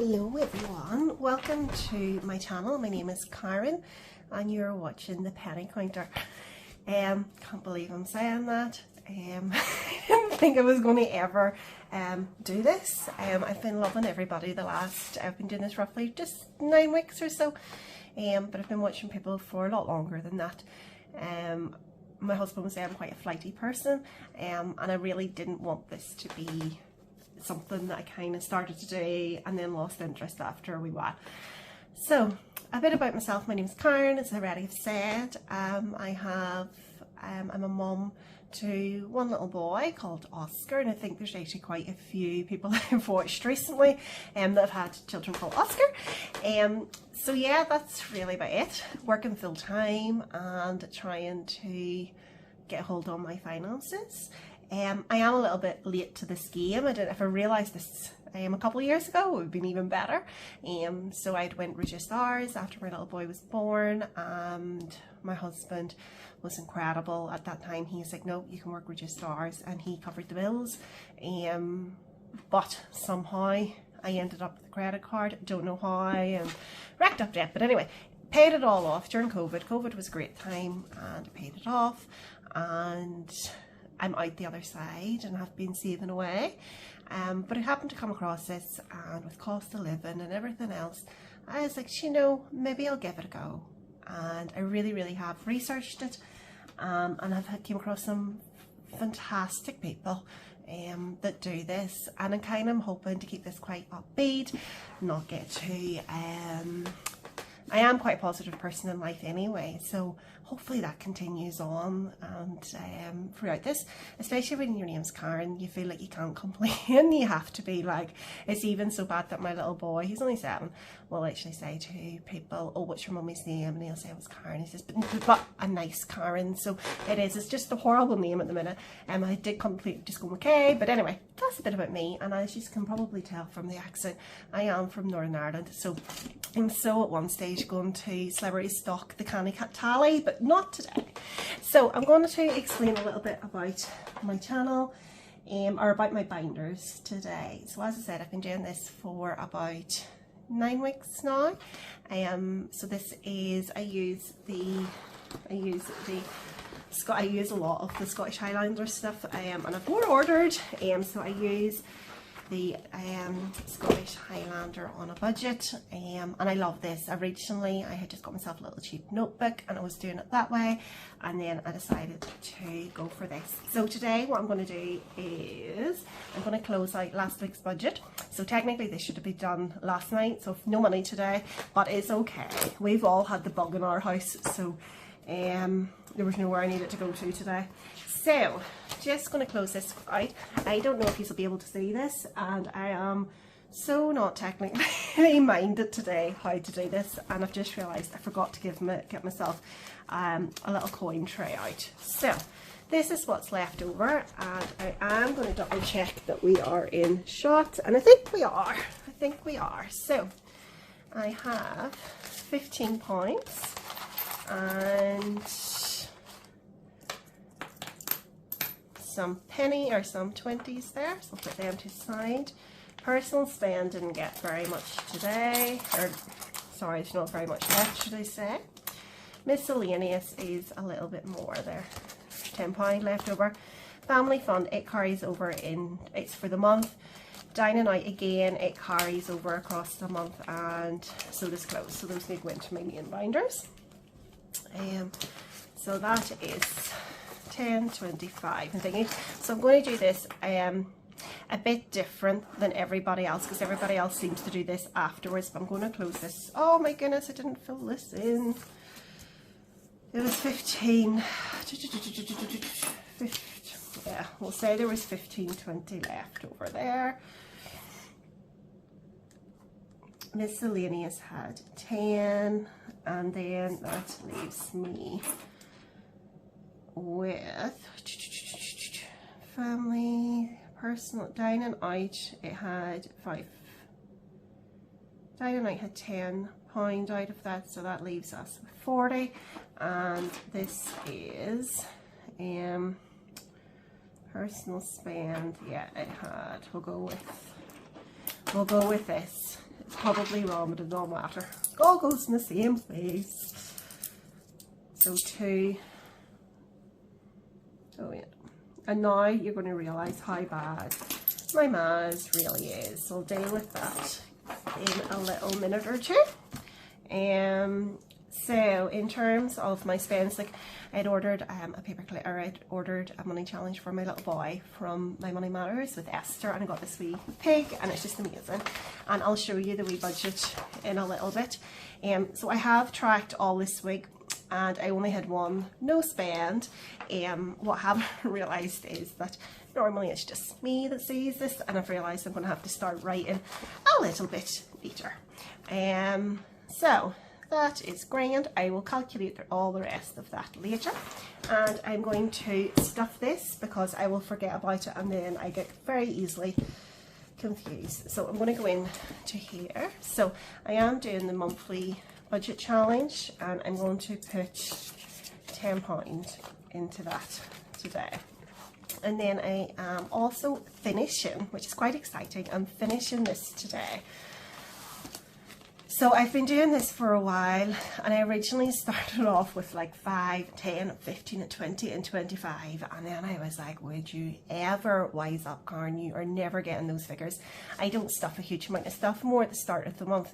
Hello everyone, welcome to my channel. My name is Karen and you're watching the penny counter. Can't believe I'm saying that. I didn't think I was going to ever do this. I've been loving everybody I've been doing this roughly just 9 weeks or so, but I've been watching people for a lot longer than that. My husband was saying I'm quite a flighty person, and I really didn't want this to be something that I kind of started to do and then lost interest after a wee while. So a bit about myself. My name is Karen, as I already have said. I'm a mum to one little boy called Oscar, and I think there's actually quite a few people that I've watched recently that have had children called Oscar. So yeah, that's really about it. Working full time and trying to get a hold on my finances. I am a little bit late to this game. I don't know if I realised this a couple of years ago, it would have been even better. So I went reduced hours after my little boy was born, and my husband was incredible at that time. He's like, no, you can work reduced hours, and he covered the bills. But somehow I ended up with a credit card. Don't know how, and racked up debt. But anyway, paid it all off during COVID. COVID was a great time, and I paid it off, and I'm out the other side and have been saving away. But I happened to come across this, and with cost of living and everything else, I was like, you know, maybe I'll give it a go. And I really have researched it, and I've came across some fantastic people that do this, and I'm hoping to keep this quite upbeat, not get too I am quite a positive person in life anyway, so hopefully that continues on and throughout this, especially when your name's Karen, you feel like you can't complain. You have to be like, it's even so bad that my little boy, he's only 7, will actually say to people, oh, what's your mummy's name? And he'll say it was Karen. He says, but a nice Karen. So it's just a horrible name at the minute. I did completely just go okay, but anyway, that's a bit about me. And as you can probably tell from the accent, I am from Northern Ireland, so I'm so at one stage going to celebrity stock the canny cat tally, but not today. So I'm going to explain a little bit about my channel, or about my binders today. So as I said, I've been doing this for about 9 weeks now. So this is, I use a lot of the Scottish Highlander stuff, and I've more ordered. So I use the Scottish Highlander on a budget, and I love this. Originally I had just got myself a little cheap notebook and I was doing it that way, and then I decided to go for this. So today what I'm going to do is I'm going to close out last week's budget. So technically this should have been done last night, so no money today, but it's okay. We've all had the bug in our house, so there was nowhere I needed to go to today. So just going to close this out. I don't know if you'll be able to see this, and I am so not technically minded today how to do this, and I've just realised I forgot to get myself a little coin tray out. So this is what's left over, and I am going to double check that we are in shot, and I think we are. So I have £15 and some penny or some 20s there, so I'll put them to the side. Personal spend didn't get very much today, or sorry, it's not very much left, should I say. Miscellaneous is a little bit more there, £10 left over. Family fund, it carries over in, it's for the month. Dining out again, it carries over across the month, and so does clothes, so those need to go into my main binders. So that is 10, 25 and thingy. So I'm going to do this a bit different than everybody else, because everybody else seems to do this afterwards, but I'm going to close this. Oh my goodness, I didn't fill this in. It was 15. Yeah, we'll say there was 15-20 left over there. Miscellaneous had 10, and then that leaves me with family, personal, dining out, it had 5. Dining out had £10 out of that, so that leaves us with 40, and this is personal spend. Yeah, it had, we'll go with this. probably wrong, but it don't matter. It all goes in the same place. So 2. Oh yeah. And now you're going to realise how bad my maths really is. So I'll deal with that in a little minute or two. So in terms of my spends, like I'd ordered a paperclip, or I'd ordered a money challenge for my little boy from My Money Matters with Esther, and I got this wee pig, and it's just amazing. And I'll show you the wee budget in a little bit. So I have tracked all this week, and I only had one no spend. What I haven't realised is that normally it's just me that sees this, and I've realised I'm going to have to start writing a little bit later. So that is grand. I will calculate all the rest of that later, and I'm going to stuff this because I will forget about it and then I get very easily confused. So I'm going to go in to here. So I am doing the monthly budget challenge, and I'm going to put £10 into that today. And then I am also finishing, which is quite exciting, I'm finishing this today. So I've been doing this for a while, and I originally started off with like 5, 10, 15 and 20 and 25, and then I was like, would you ever wise up, Karen? You are never getting those figures. I don't stuff a huge amount of stuff, more at the start of the month,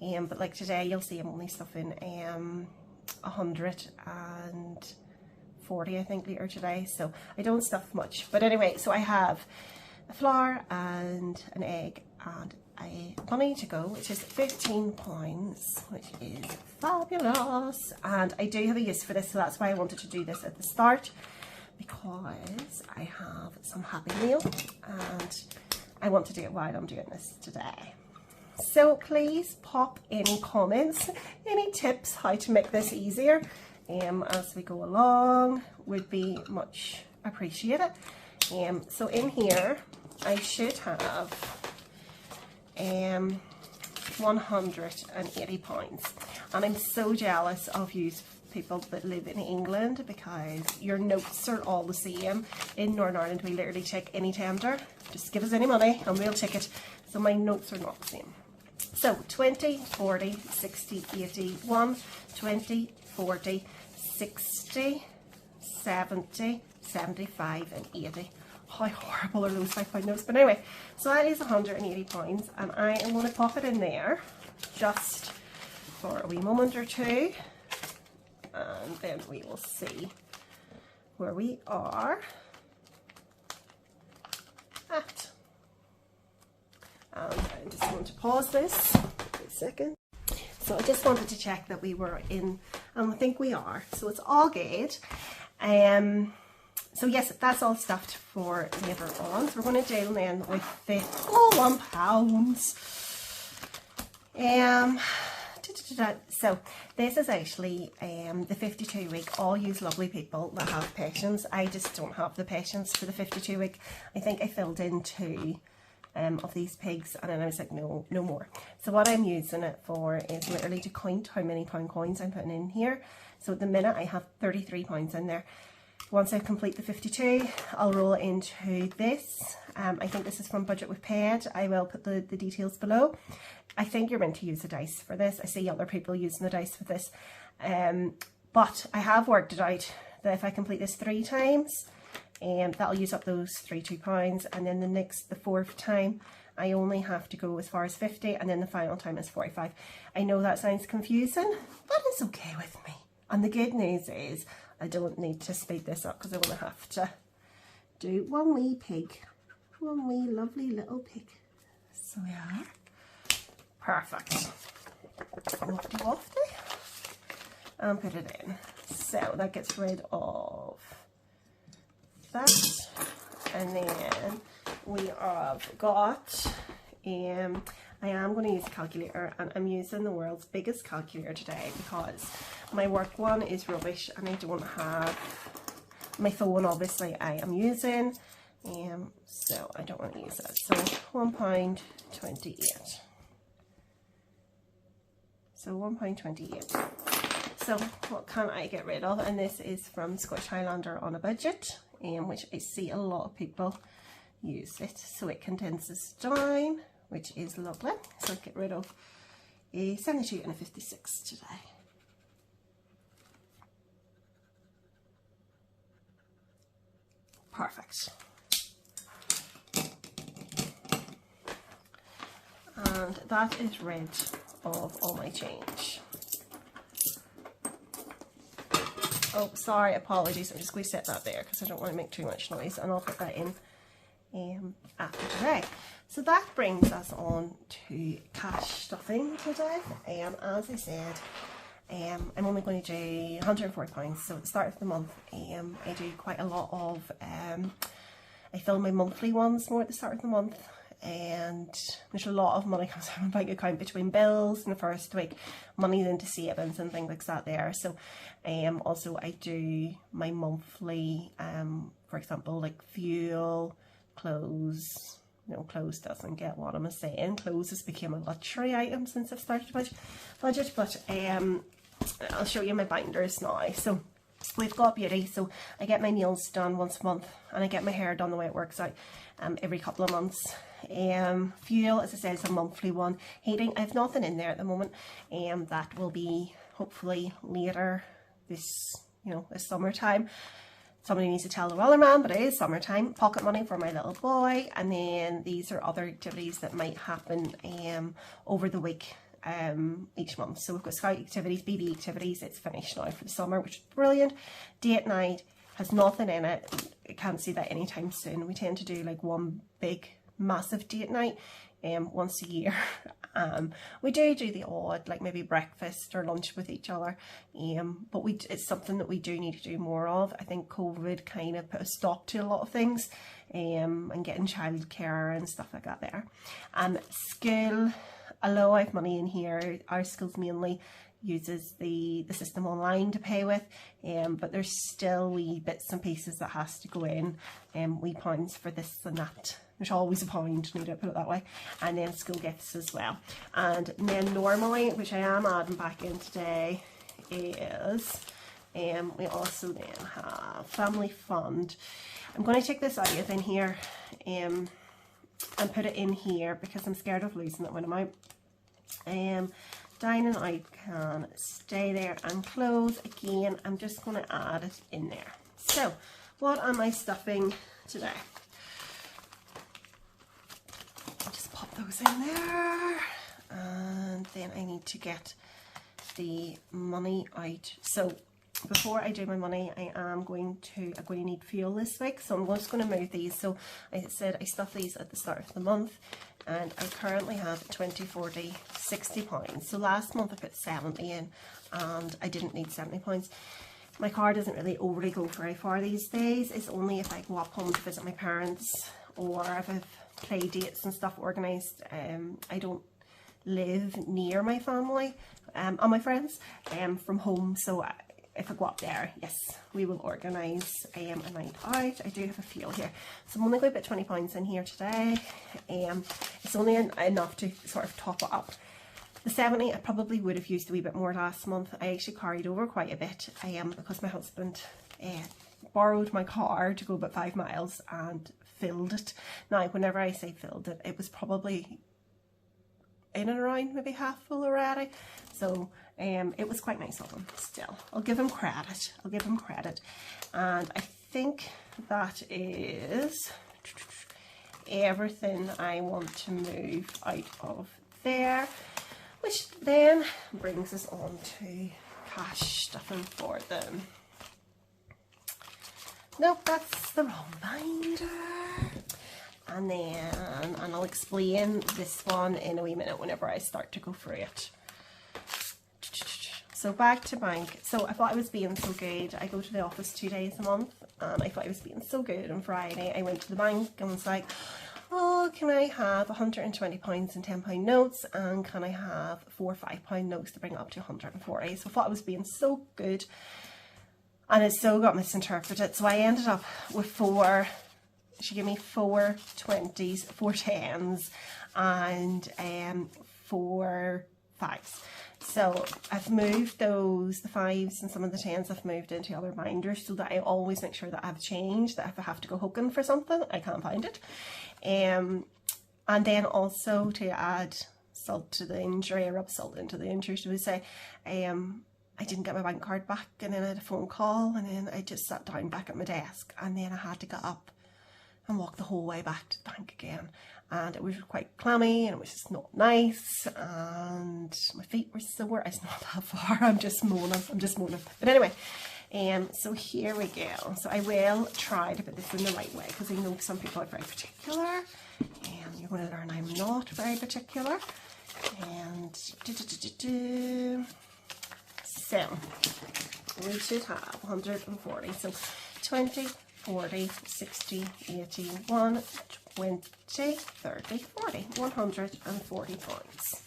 but like today you'll see I'm only stuffing 140 I think later today, so I don't stuff much. But anyway, so I have a flour and an egg and a bunny to go, which is £15, which is fabulous, and I do have a use for this, so that's why I wanted to do this at the start, because I have some Happy Meal and I want to do it while I'm doing this today. So please pop any comments, any tips how to make this easier as we go along, would be much appreciated. So in here I should have £180, and I'm so jealous of you people that live in England, because your notes are all the same. In Northern Ireland we literally take any tender, just give us any money and we'll take it, so my notes are not the same. So 20, 40, 60, 80, 1, 20, 40, 60, 70, 75 and 80. How horrible are those £5 notes? But anyway, so that is £180, and I am going to pop it in there just for a wee moment or two, and then we will see where we are at. And I'm just going to pause this for a second. So I just wanted to check that we were in, and I think we are, so it's all good. So yes, that's all stuffed for later on. So we're going to deal then with the £1. So this is actually the 52 week. All use lovely people that have patience. I just don't have the patience for the 52 week. I think I filled in 2 of these pigs, and then I was like, no more. So what I'm using it for is literally to count how many pound coins I'm putting in here. So at the minute I have £33 in there. Once I complete the 52, I'll roll it into this. I think this is from Budget with Paid. I will put the details below. I think you're meant to use the dice for this. I see other people using the dice for this. But I have worked it out that if I complete this 3 times, that'll use up those £32, and then the 4th time I only have to go as far as 50, and then the final time is 45. I know that sounds confusing, but it's okay with me. And the good news is I don't need to speed this up, because I want to have to do one wee pig, one wee lovely little pig. So we are perfect. Waffty, and put it in. So that gets rid of that, and then we have got I am going to use a calculator, and I'm using the world's biggest calculator today because my work one is rubbish and I don't have my phone. Obviously I am using, so I don't want to use it. So £1.28. So £1.28. So what can I get rid of? And this is from Scottish Highlander on a Budget, which I see a lot of people use it. So it condenses down which is lovely. So I'll get rid of a 72 and a 56 today. Perfect. And that is rid of all my change. Oh, sorry, apologies. I'm just going to set that there because I don't want to make too much noise, and I'll put that in after today. So that brings us on to cash stuffing today. As I said, I'm only going to do £140. So at the start of the month, I do quite a lot of, I fill my monthly ones more at the start of the month. And there's a lot of money comes out of my bank account between bills in the first week, money into savings and things like that there. So also I do my monthly, for example, like fuel, clothes. No, clothes doesn't get what I'm saying. Clothes has become a luxury item since I've started to budget, but I'll show you my binders now. So we've got beauty, so I get my nails done once a month, and I get my hair done the way it works out every couple of months. Fuel, as I said, is a monthly one. Heating, I have nothing in there at the moment. That will be hopefully later this, this summertime. Somebody needs to tell the weatherman, but it is summertime. Pocket money for my little boy, and then these are other activities that might happen over the week each month. So we've got scout activities, BB activities. It's finished now for the summer, which is brilliant. Date night has nothing in it. I can't see that anytime soon. We tend to do like one big massive date night once a year. We do the odd, like maybe breakfast or lunch with each other, but it's something that we do need to do more of. I think COVID kind of put a stop to a lot of things, and getting childcare and stuff like that there. School, although I have money in here, our school's mainly uses the system online to pay with, but there's still wee bits and pieces that has to go in, wee pounds for this and that. There's always a pound, need to put it that way. And then school gifts as well. And then normally, which I am adding back in today, is we also then have family fund. I'm going to take this out of in here and put it in here because I'm scared of losing it when I'm out. Dining out can stay there, and clothes, again, I'm just going to add it in there. So what am I stuffing today? I'll just pop those in there, and then I need to get the money out. So before I do my money, I'm going to need fuel this week, so I'm just going to move these. So I said I stuff these at the start of the month, and I currently have 20, 40, 60 pounds. So last month I put 70 in, and I didn't need 70 pounds. My car doesn't really overly go very far these days. It's only if I go up home to visit my parents, or if I've play dates and stuff organised. I don't live near my family and my friends from home, so if I go up there, yes, we will organise a night out. I do have a fuel here, so I'm only going to put £20 in here today. It's only enough to sort of top it up. The 70, I probably would have used a wee bit more last month. I actually carried over quite a bit because my husband borrowed my car to go about 5 miles and filled it. Now, whenever I say filled it, it was probably in and around maybe half full already. So it was quite nice of him still. I'll give him credit. I'll give him credit. And I think that is everything I want to move out of there, which then brings us on to cash stuffing for them. Nope, that's the wrong binder. And I'll explain this one in a wee minute whenever I start to go through it. So back to bank. So I thought I was being so good. I go to the office 2 days a month, and I thought I was being so good. On Friday I went to the bank and was like, oh, can I have £120 in £10 notes, and can I have 4 £5 notes to bring it up to 140? So I thought I was being so good, and it so got misinterpreted. So I ended up with she gave me 4 20s, 4 10s, and 4 5s. So I've moved those, the 5s and some of the 10s I've moved into other binders, so that I always make sure that I have change, that if I have to go hooking for something, I can't find it. And And then also to add salt to the injury, or rub salt into the injury, should we say, I didn't get my bank card back, and then I had a phone call, and then I just sat down back at my desk, and then I had to get up and walk the whole way back to the bank again. And it was quite clammy, and it was just not nice, and my feet were sore. It's not that far, I'm just moaning. But anyway, so here we go. So I will try to put this in the right way, because I know some people are very particular, and you're going to learn I'm not very particular. And so we should have 140. So 20, 40, 60, 80, 1, 20, 30, 40. 140 points.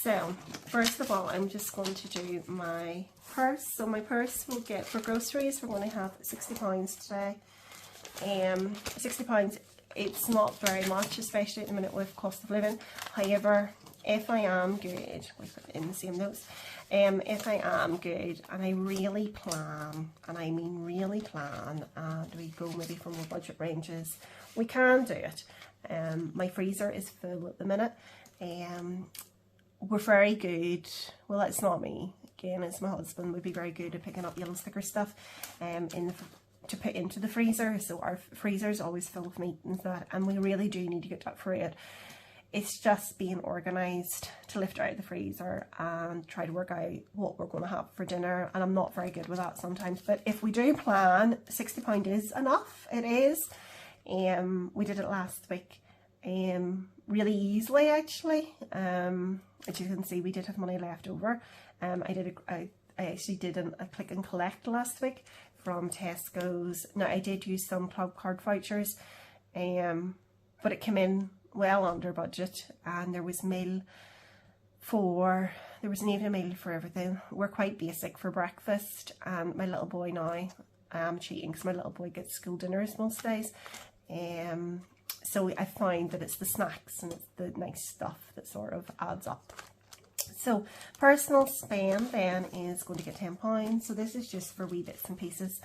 So first of all, I'm just going to do my purse. So my purse will get, for groceries, we're going to have £60 today. £60, it's not very much, especially at the minute with cost of living. However, if I am good, we put it in the same notes, if I am good and I really plan, and I mean really plan, and we go maybe from our budget ranges, we can do it. My freezer is full at the minute. We're very good, well, it's not me, again, it's my husband, would be very good at picking up yellow sticker stuff to put into the freezer. So our freezer is always full of meat and that, and we really do need to get that for it. It's just being organised to lift out of the freezer and try to work out what we're going to have for dinner, and I'm not very good with that sometimes. But if we do plan, £60 is enough, it is. We did it last week really easily, actually. As you can see, we did have money left over. I actually did a click and collect last week from Tesco's. Now I did use some club card vouchers, but it came in well under budget, and there was an evening meal for everything. We're quite basic for breakfast, and my little boy now, I'm cheating because my little boy gets school dinners most days. So I find that it's the snacks and it's the nice stuff that sort of adds up. So personal spend then is going to get £10. So this is just for wee bits and pieces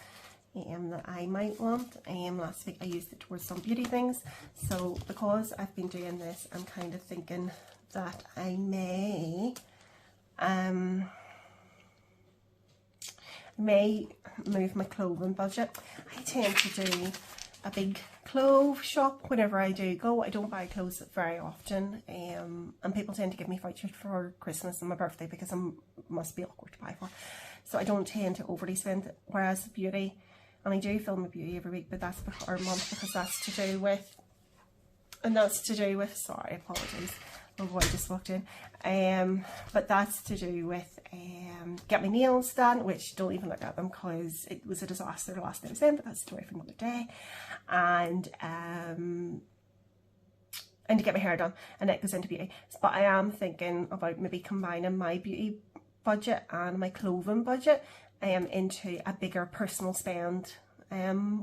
that I might want. Last week I used it towards some beauty things. So because I've been doing this, I'm kind of thinking that I may move my clothing budget. I tend to do a big clothes shop whenever I do go. I don't buy clothes very often, and people tend to give me vouchers for Christmas and my birthday because I must be awkward to buy for. So I don't tend to overly spend. Whereas beauty, and I do film my beauty every week, but that's per month because that's to do with, sorry, apologies, my boy just walked in, but that's to do with get my nails done, which don't even look at them because it was a disaster the last day I was in, but that's a story for another day. And to get my hair done, and it goes into beauty. But I am thinking about maybe combining my beauty budget and my clothing budget into a bigger personal spend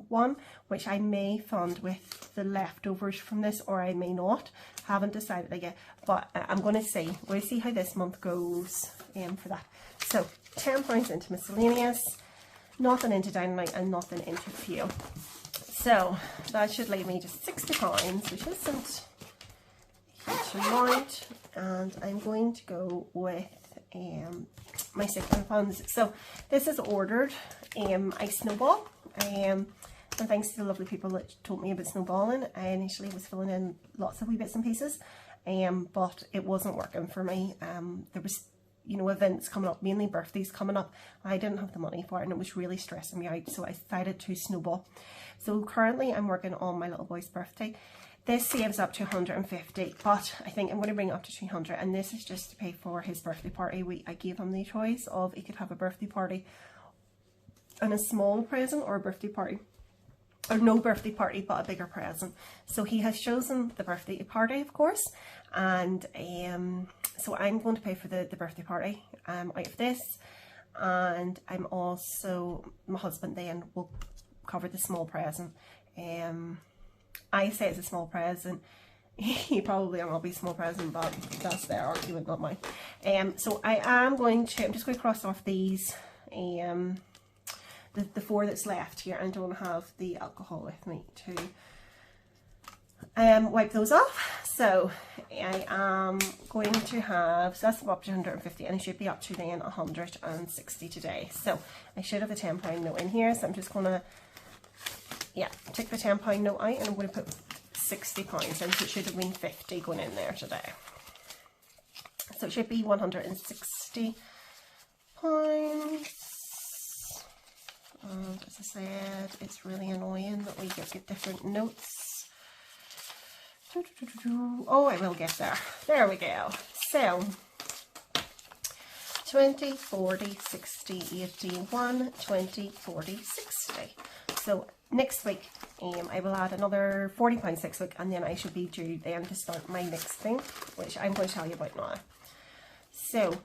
one, which I may fund with the leftovers from this, or I may not. Haven't decided yet, but I'm going to see. We'll see how this month goes for that. So £10 into miscellaneous, nothing into dynamite, and nothing into fuel. So that should leave me just £60, which isn't a huge amount. And I'm going to go with my sinking funds. So this is ordered a snowball. And thanks to the lovely people that told me about snowballing. I initially was filling in lots of wee bits and pieces, but it wasn't working for me. There was, events coming up, mainly birthdays coming up. I didn't have the money for it, and it was really stressing me out, so I decided to snowball. So currently I'm working on my little boy's birthday. This saves up to 150, but I think I'm going to bring it up to 300, and this is just to pay for his birthday party. I gave him the choice of he could have a birthday party and a small present, or a birthday party, or no birthday party but a bigger present. So he has chosen the birthday party, of course, and so I'm going to pay for the birthday party out of this, and I'm also, my husband then will cover the small present. I say it's a small present. He probably will not be a small present, but that's their argument, not mine. So I'm just going to cross off these the 4 that's left here, and I don't have the alcohol with me to wipe those off. So I am going to have, so that's up to 150, and I should be up to then 160 today. So I should have a £10 note in here, so I'm just going to, yeah, take the £10 note out, and I'm going to put £60 in, so it should have been 50 going in there today. So it should be £160. And as I said, it's really annoying that we get different notes. Oh, I will get there. There we go. So 20, 40, 60, 80, 1, 20, 40, 60. So next week I will add another £40 next week, and then I should be due then to start my next thing, which I'm going to tell you about now. So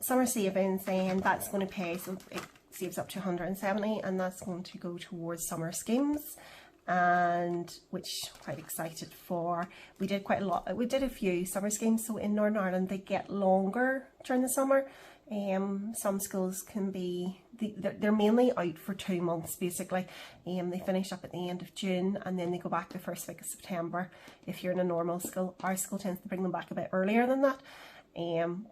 summer savings, then that's going to pay, so it saves up to 170, and that's going to go towards summer schemes, and which I'm quite excited for. We did quite a lot, we did a few summer schemes. So in Northern Ireland they get longer during the summer. Some schools can be, they're mainly out for 2 months basically. They finish up at the end of June, and then they go back the first week of September if you're in a normal school. Our school tends to bring them back a bit earlier than that,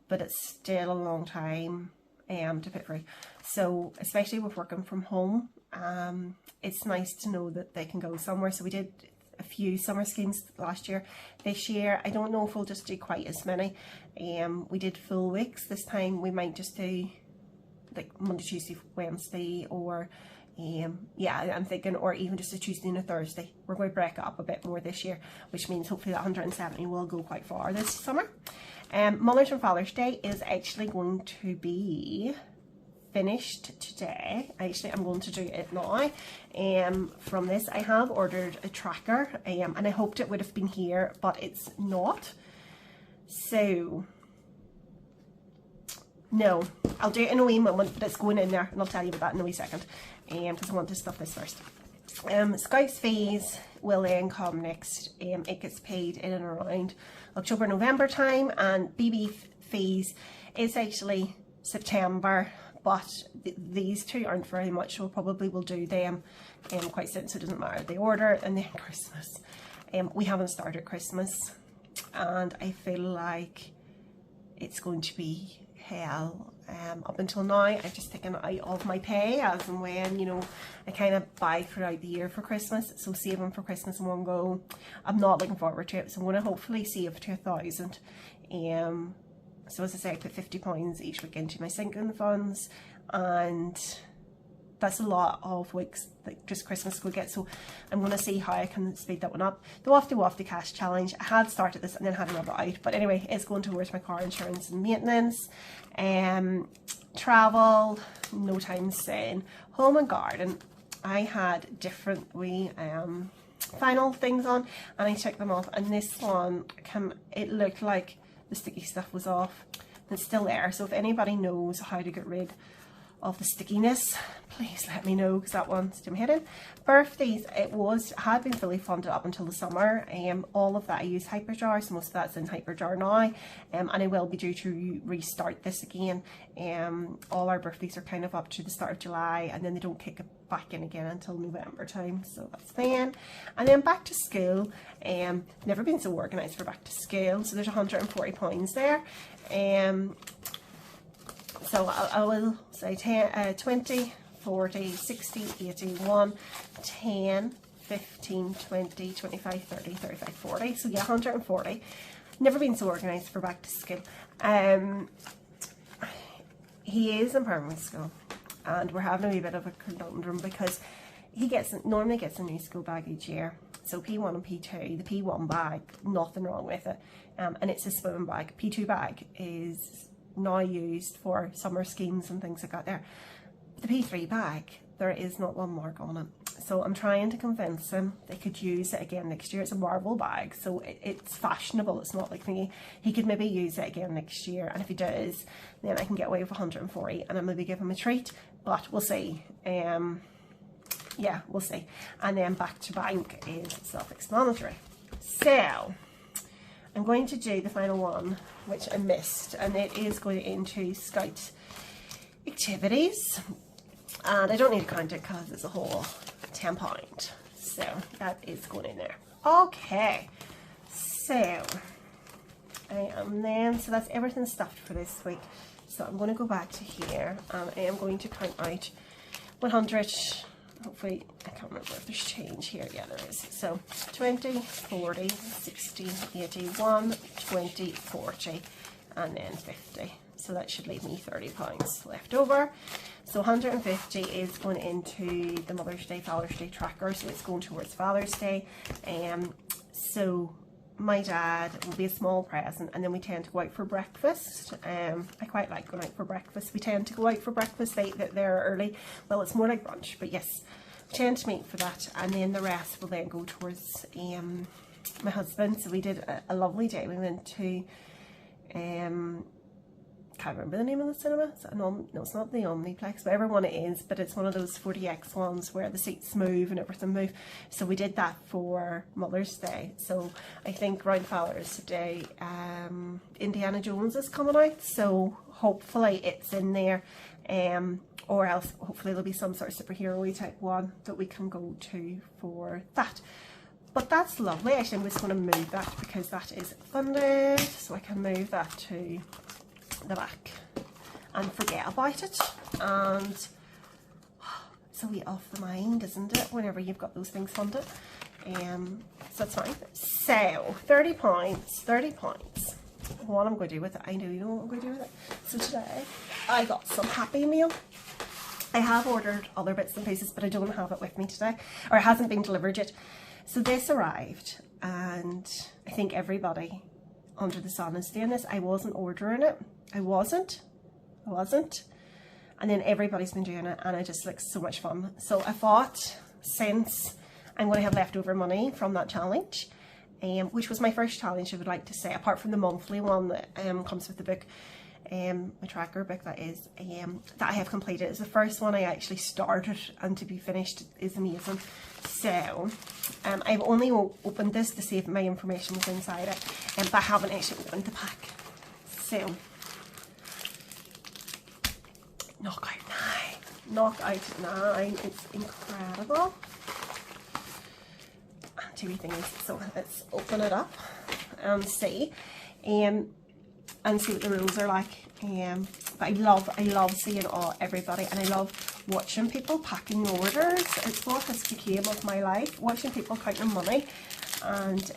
but it's still a long time to put through. So especially with working from home, it's nice to know that they can go somewhere. So we did a few summer schemes last year. This year I don't know if we'll just do quite as many. We did full weeks. This time we might just do like Monday, Tuesday, Wednesday, or yeah, I'm thinking, or even just a Tuesday and a Thursday. We're going to break it up a bit more this year, which means hopefully that 170 will go quite far this summer. Mother's and Father's Day is actually going to be finished today. Actually, I'm going to do it now. From this, I have ordered a tracker, and I hoped it would have been here, but it's not. So no, I'll do it in a wee moment, but it's going in there, and I'll tell you about that in a wee second, because I want to stuff this first. Scouts fees will then come next. It gets paid in and around October, November time, and BB fees is actually September, but these two aren't very much, so probably we'll do them quite soon, so it doesn't matter. They order, and then Christmas. We haven't started Christmas, and I feel like it's going to be hell. Up until now, I've just taken it out of my pay as and when, you know, I kind of buy throughout the year for Christmas. So saving for Christmas in one go, I'm not looking forward to it. So I'm going to hopefully save to 1,000. So as I say, I put £50 each week into my sinking funds, and that's a lot of weeks that just Christmas will get. So I'm going to see how I can speed that one up. The Waffty Cash Challenge, I had started this and then had another out, but anyway, it's going towards my car insurance and maintenance. Travel, no time soon. Home and garden, I had different wee final things on, and I took them off, and this one, it looked like the sticky stuff was off. It's still there, so if anybody knows how to get rid of the stickiness, please let me know, because that one's to my head in. Birthdays, had been fully funded up until the summer. All of that I use Hyperjar, so most of that's in Hyperjar now, and I will be due to restart this again. All our birthdays are kind of up to the start of July, and then they don't kick it back in again until November time, so that's fine. And then back to school, never been so organised for back to school, so there's £140 there. So I will say 20, 40, 60, 81, 10, 15, 20, 25, 30, 35, 40. So yeah, 140. Never been so organised for back to school. He is in primary school, and we're having a wee bit of a conundrum because he normally gets a new school bag each year. So P1 and P2, the P1 bag, nothing wrong with it, and it's a swim bag. P2 bag is now used for summer schemes and things like that there. The P3 bag, there is not one mark on it. So I'm trying to convince him they could use it again next year. It's a marble bag, so it's fashionable. It's not like thingy. He could maybe use it again next year, and if he does, then I can get away with 140, and I maybe give him a treat, but we'll see. Yeah, we'll see. And then back to bank is self-explanatory. So I'm going to do the final one, which I missed, and it is going into Scout activities. And I don't need to count it because it's a whole £10. So that is going in there. Okay, so so that's everything stuffed for this week. So I'm going to go back to here and I am going to count out 100. Hopefully, I can't remember if there's change here. Yeah, there is. So 20, 40, 60, 80, 1, 20, 40, and then 50. So that should leave me £30 left over. So 150 is going into the Mother's Day, Father's Day tracker. So it's going towards Father's Day. So my dad will be a small present, and then we tend to go out for breakfast. I quite like going out for breakfast. We tend to go out for breakfast. They're early. Well, it's more like brunch, but yes, we tend to meet for that, and then the rest will then go towards my husband. So we did a lovely day. We went to can't remember the name of the cinema. Is it no, it's not the Omniplex, whatever one it is, but it's one of those 40X ones where the seats move and everything move. So we did that for Mother's Day. So I think around Father's Day, Indiana Jones is coming out, so hopefully it's in there, or else hopefully there'll be some sort of superhero-y type one that we can go to for that. But that's lovely. Actually, I'm just going to move that because that is funded, so I can move that to the back and forget about it. And it's a wee off the mind, isn't it, whenever you've got those things funded? So that's fine. So £30. What I'm going to do with it, I know you know what I'm going to do with it. So today I got some Happy Meal. I have ordered other bits and pieces, but I don't have it with me today, or it hasn't been delivered yet. So this arrived, and I think everybody under the sun is doing this. I wasn't ordering it. I wasn't. And then everybody's been doing it, and it just looks so much fun. So I thought, since I'm going to have leftover money from that challenge, which was my first challenge, I would like to say, apart from the monthly one that comes with the book, my tracker book, that is, that I have completed. It's the first one I actually started, and to be finished is amazing. So I've only opened this to see if my information was inside it, but I haven't actually opened the pack. So knockout 9, it's incredible. And two things, so let's open it up and see what the rules are like. But I love seeing everybody, and I love watching people packing orders. It's what has become of my life, watching people counting money, and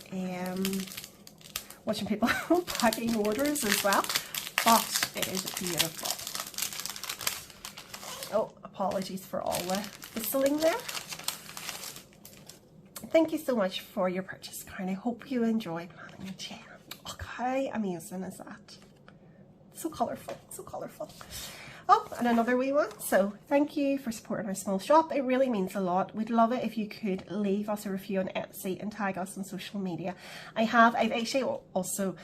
watching people packing orders as well. But it is beautiful. Oh, apologies for all the whistling there. Thank you so much for your purchase, Karen. I hope you enjoy planning your chair. Okay, amazing is that? So colourful, so colourful. Oh, and another wee one. So thank you for supporting our small shop. It really means a lot. We'd love it if you could leave us a review on Etsy and tag us on social media. I've actually also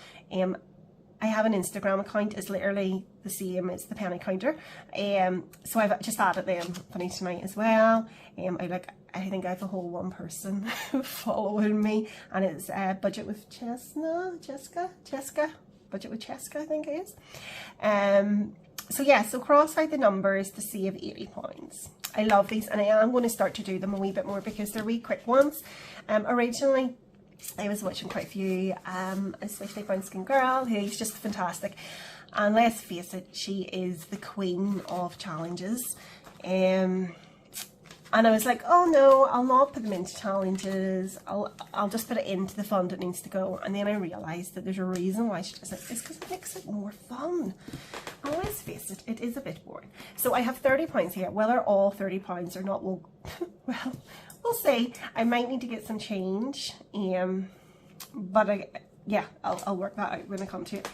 I have an Instagram account. It's literally the same as the penny counter. So I've just added them funny tonight as well. I think I have a whole one person following me, and it's Budget with Jessica, Budget with Cheska, I think it is. So yeah, so cross out the numbers to save £80. I love these, and I am going to start to do them a wee bit more because they're wee quick ones. Originally I was watching quite a few, especially Brown Skin Girl, who's just fantastic, and let's face it, she is the queen of challenges. And I was like, oh no, I'll not put them into challenges, I'll just put it into the fund it needs to go. And then I realised that there's a reason why she does it. It's because it makes it more fun. And let's face it, it is a bit boring. So I have £30 here. Whether all £30 or not will, well, we'll see. I might need to get some change, but yeah, I'll work that out when I come to it.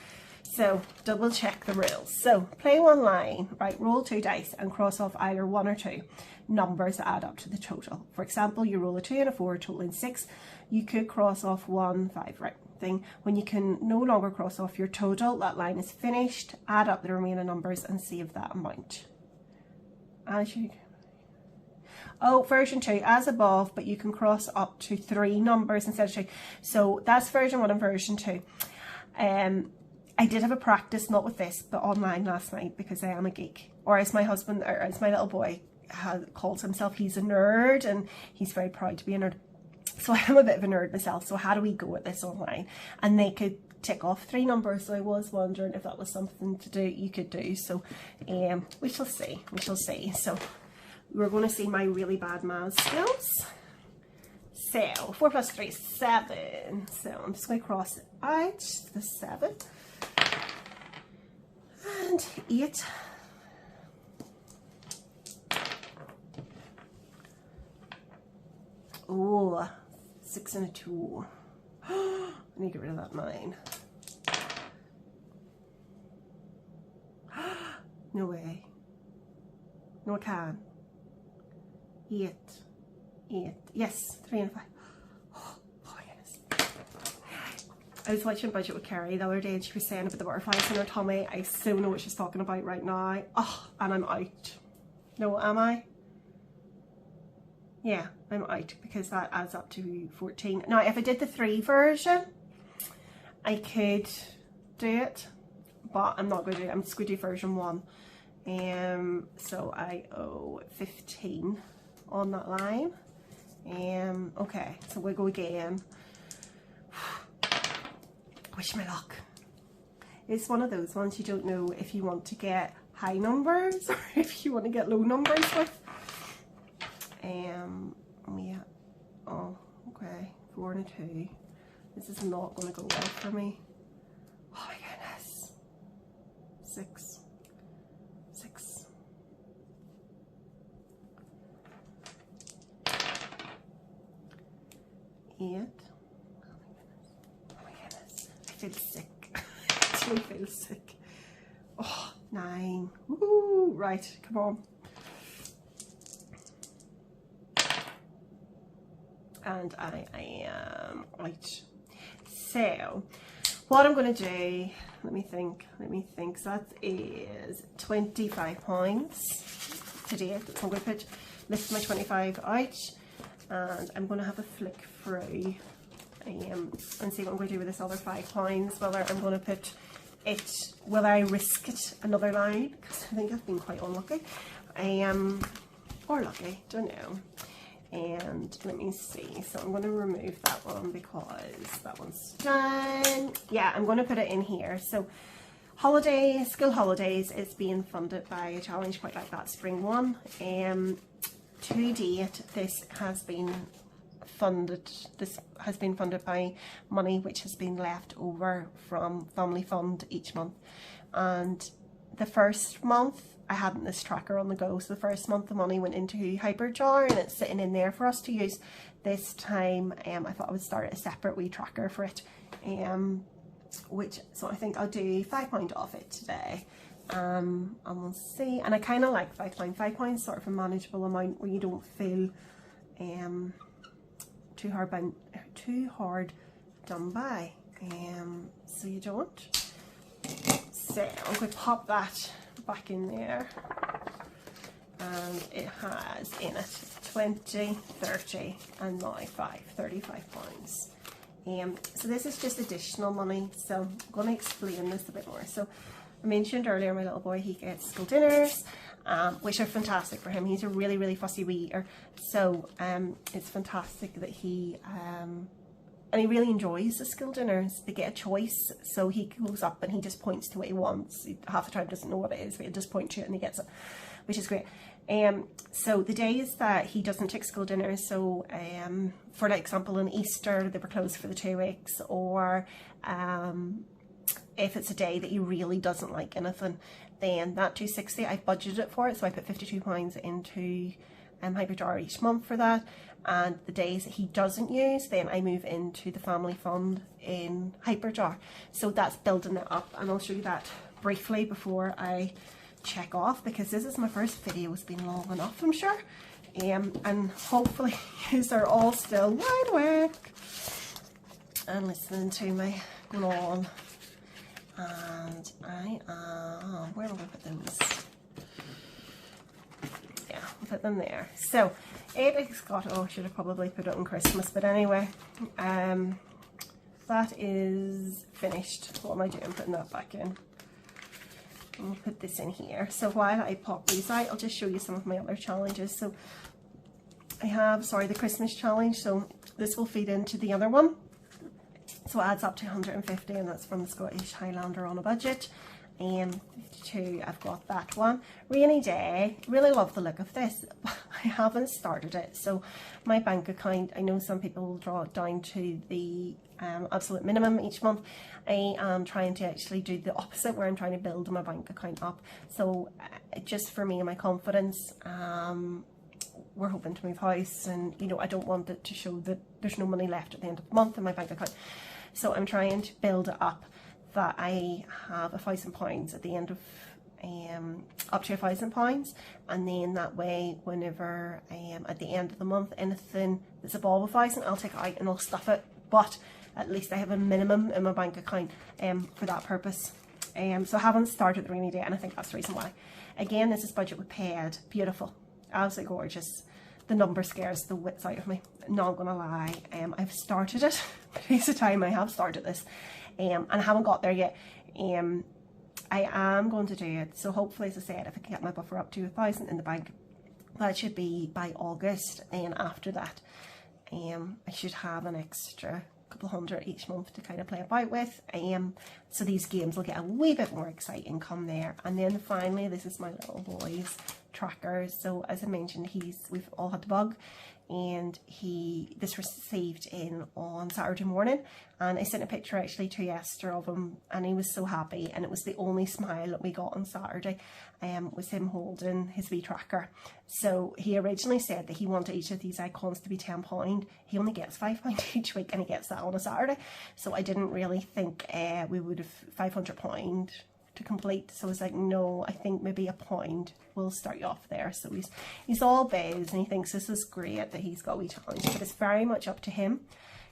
So double check the rules. So play one line, right, roll 2 dice and cross off either 1 or 2 numbers that add up to the total. For example, you roll a 2 and a 4, totaling 6. You could cross off 1, 5, right thing. When you can no longer cross off your total, that line is finished. Add up the remaining numbers and save that amount. As you... Oh, version 2, as above, but you can cross up to 3 numbers instead of 2. So that's version 1 and version 2. I did have a practice, not with this, but online last night, because I am a geek. Or as my husband, or as my little boy calls himself, he's a nerd, and he's very proud to be a nerd. So I'm a bit of a nerd myself, so how do we go at this online? And they could tick off 3 numbers, so I was wondering if that was something to do you could do. So we shall see, we shall see. So we're going to see my really bad maths skills. So 4 plus 3 is 7, so I'm just going to cross it out, the 7 and 8. Oh, 6 and a 2. I need to get rid of that 9. No way. No, I can. 8. Yes, 3 and 5. Oh my goodness. I was watching Budget with Carrie the other day, and she was saying about the butterflies in her tummy. I so know what she's talking about right now. Oh, and I'm out. No, am I? Yeah, I'm out, because that adds up to 14. Now, if I did the 3 version, I could do it, but I'm not going to do it. I'm just going to do version 1. So I owe 15 on that line. Okay, so we'll go again. Wish me luck. It's one of those ones you don't know if you want to get high numbers or if you want to get low numbers with. Yeah. Oh, okay. 4 and a 2. This is not going to go well for me. Oh my goodness. 6. 8. Oh my goodness. I feel sick. I actually feel sick. Oh, 9. Woo! Right, come on. And I am out. So what I'm going to do, let me think, so that is £25 today. So I'm going to lift my 25 out, and I'm going to have a flick through and see what I'm going to do with this other £5, whether I'm going to put it, whether I risk it another line, because I think I've been quite unlucky, or lucky, don't know. And let me see, so I'm going to remove that one because that one's done. Yeah, I'm going to put it in here. So holidays, school holidays is being funded by a challenge quite like that, Spring One. To date, this has been funded by money which has been left over from Family Fund each month. And the first month I hadn't this tracker on the go, so the first month the money went into Hyperjar and it's sitting in there for us to use. This time I thought I would start a separate wee tracker for it, so I think I'll do £5 off it today, and we'll see. And I kind of like £5. £5 sort of a manageable amount where you don't feel too hard done by, so you don't. So I'm going to pop that back in there, and it has in it 20, 30 and now £35. So this is just additional money, so I'm going to explain this a bit more. So I mentioned earlier my little boy, he gets school dinners, which are fantastic for him. He's a really fussy wee eater, so it's fantastic that he and he really enjoys the school dinners. They get a choice, so he goes up and he just points to what he wants. He half the time doesn't know what it is, but he'll just point to it and he gets it, which is great. So the days that he doesn't take school dinners, so for example in Easter they were closed for the 2 weeks, or if it's a day that he really doesn't like anything, then that £260 I've budgeted for it, so I put £52 into Hyperjar each month for that. And the days that he doesn't use, then I move into the family fund in Hyperjar. So that's building it up, and I'll show you that briefly before I check off, because this is my first video. It's been long enough, I'm sure, and hopefully you are all still wide awake and listening to me going on. And I am, where am I going to put those? Yeah, I'll put them there. So it has got, oh, I should have probably put it on Christmas, but anyway, that is finished. What am I doing? Putting that back in. And we'll put this in here. So while I pop these out, I'll just show you some of my other challenges. So I have, the Christmas challenge. So this will feed into the other one. So it adds up to 150, and that's from the Scottish Highlander on a budget. 52, I've got that one. Rainy day, really love the look of this. I haven't started it. So my bank account, I know some people will draw it down to the absolute minimum each month. I am trying to actually do the opposite, where I'm trying to build my bank account up. So just for me and my confidence, we're hoping to move house, and you know, I don't want it to show that there's no money left at the end of the month in my bank account. So I'm trying to build it up that I have £1,000 at the end of up to £1,000, and then that way, whenever at the end of the month, anything that's above 1,000, I'll take it out and I'll stuff it. But at least I have a minimum in my bank account for that purpose. So I haven't started the rainy day, and I think that's the reason why. Again, this is budget with paid. Beautiful, absolutely gorgeous. The number scares the wits out of me, not gonna lie. I've started it. Today's the time I have started this, and I haven't got there yet. I am going to do it, so hopefully, as I said, if I can get my buffer up to 1,000 in the bank, that should be by August, and after that I should have an extra couple of hundred each month to kind of play about with. So these games will get a wee bit more exciting come there. And then finally, this is my little boy's tracker. So as I mentioned, we've all had the bug, and this received in on Saturday morning, and I sent a picture actually to Esther of him, and he was so happy, and it was the only smile that we got on Saturday, was him holding his wee tracker. So he originally said that he wanted each of these icons to be £10. He only gets £5 each week, and he gets that on a Saturday. So I didn't really think we would have £500 to complete. So I was like, no, I think maybe £1 will start you off there. So he's all biz, and he thinks this is great that he's got a wee challenge, but it's very much up to him.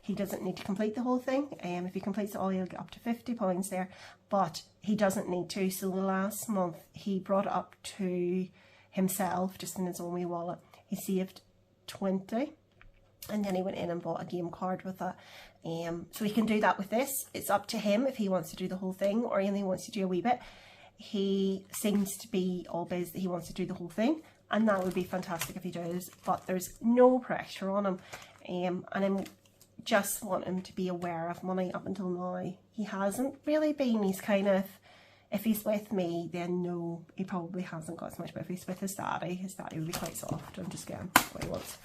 He doesn't need to complete the whole thing. If he completes it all, he'll get up to £50 there, but he doesn't need to. So the last month he brought it up to himself, just in his own wee wallet. He saved 20, and then he went in and bought a game card with it. So he can do that with this. It's up to him if he wants to do the whole thing, or only wants to do a wee bit. He seems to be all biz that he wants to do the whole thing, and that would be fantastic if he does, but there's no pressure on him. And I'm just want him to be aware of money. Up until now, he hasn't really been. He's kind of, if he's with me, then no, he probably hasn't got as much, but if he's with his daddy would be quite soft and just get him what he wants.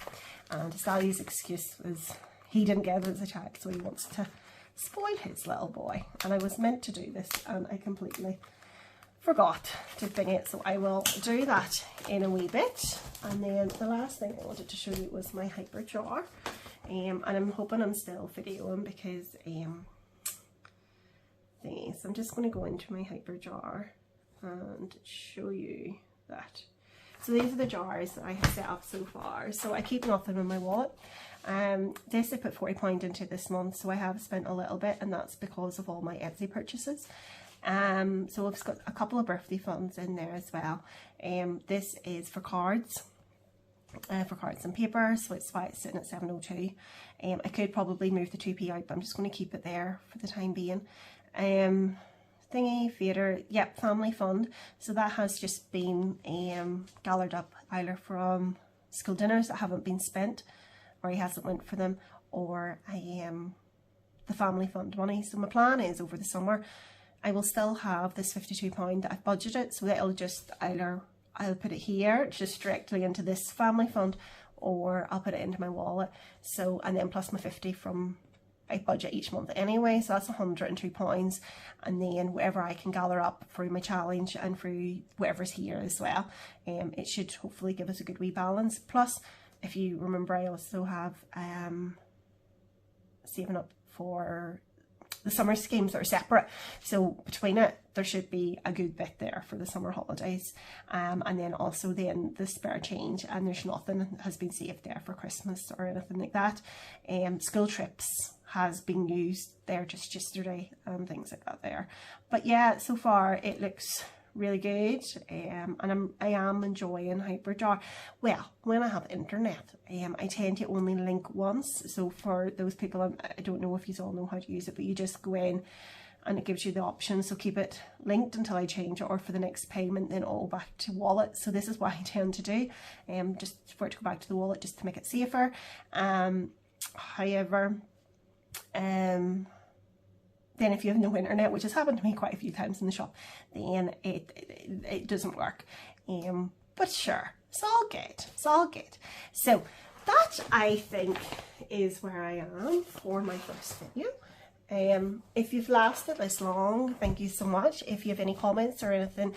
And his daddy's excuse was he didn't get it as a check, so he wants to spoil his little boy. And I was meant to do this, and I completely forgot to bring it, so I will do that in a wee bit. And then the last thing I wanted to show you was my hyper jar, and I'm hoping I'm still videoing because thingy. So I'm just going to go into my hyper jar and show you that. So these are the jars that I have set up so far. So I keep nothing in my wallet. This I put £40 into this month, so I have spent a little bit, and that's because of all my Etsy purchases. So I've got a couple of birthday funds in there as well. This is for cards and paper, so it's why it's sitting at 702. I could probably move the 2p out, but I'm just going to keep it there for the time being. Thingy, theatre, yep, family fund. So that has just been gathered up either from school dinners that haven't been spent, or he hasn't went for them, or the family fund money. So my plan is over the summer I will still have this £52 that I've budgeted, so that it'll just either I'll put it here just directly into this family fund, or I'll put it into my wallet. So, and then plus my 50 from I budget each month anyway, so that's £102, and then whatever I can gather up through my challenge and through whatever's here as well, it should hopefully give us a good wee balance. Plus, if you remember, I also have saving up for the summer schemes that are separate, so between it there should be a good bit there for the summer holidays, and then also then the spare change, and there's nothing that has been saved there for Christmas or anything like that. School trips has been used there just yesterday and things like that there, but yeah, so far it looks really good, and I am enjoying Hyperjar. Well, when I have internet, I tend to only link once. So for those people, I don't know if you all know how to use it, but you just go in and it gives you the option, so keep it linked until I change it, or for the next payment then all back to wallet. So this is what I tend to do, just for it to go back to the wallet, just to make it safer. However, then if you have no internet, which has happened to me quite a few times in the shop, then it doesn't work. But sure, it's all good, it's all good. So that, I think, is where I am for my first video. If you've lasted this long, thank you so much. If you have any comments or anything,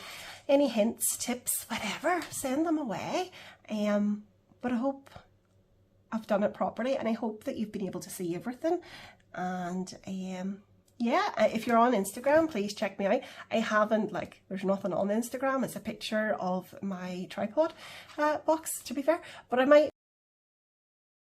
any hints, tips, whatever, send them away. But I hope I've done it properly, and I hope that you've been able to see everything. And yeah, if you're on Instagram, please check me out. I haven't, like, there's nothing on Instagram. It's a picture of my tripod box, to be fair, but I might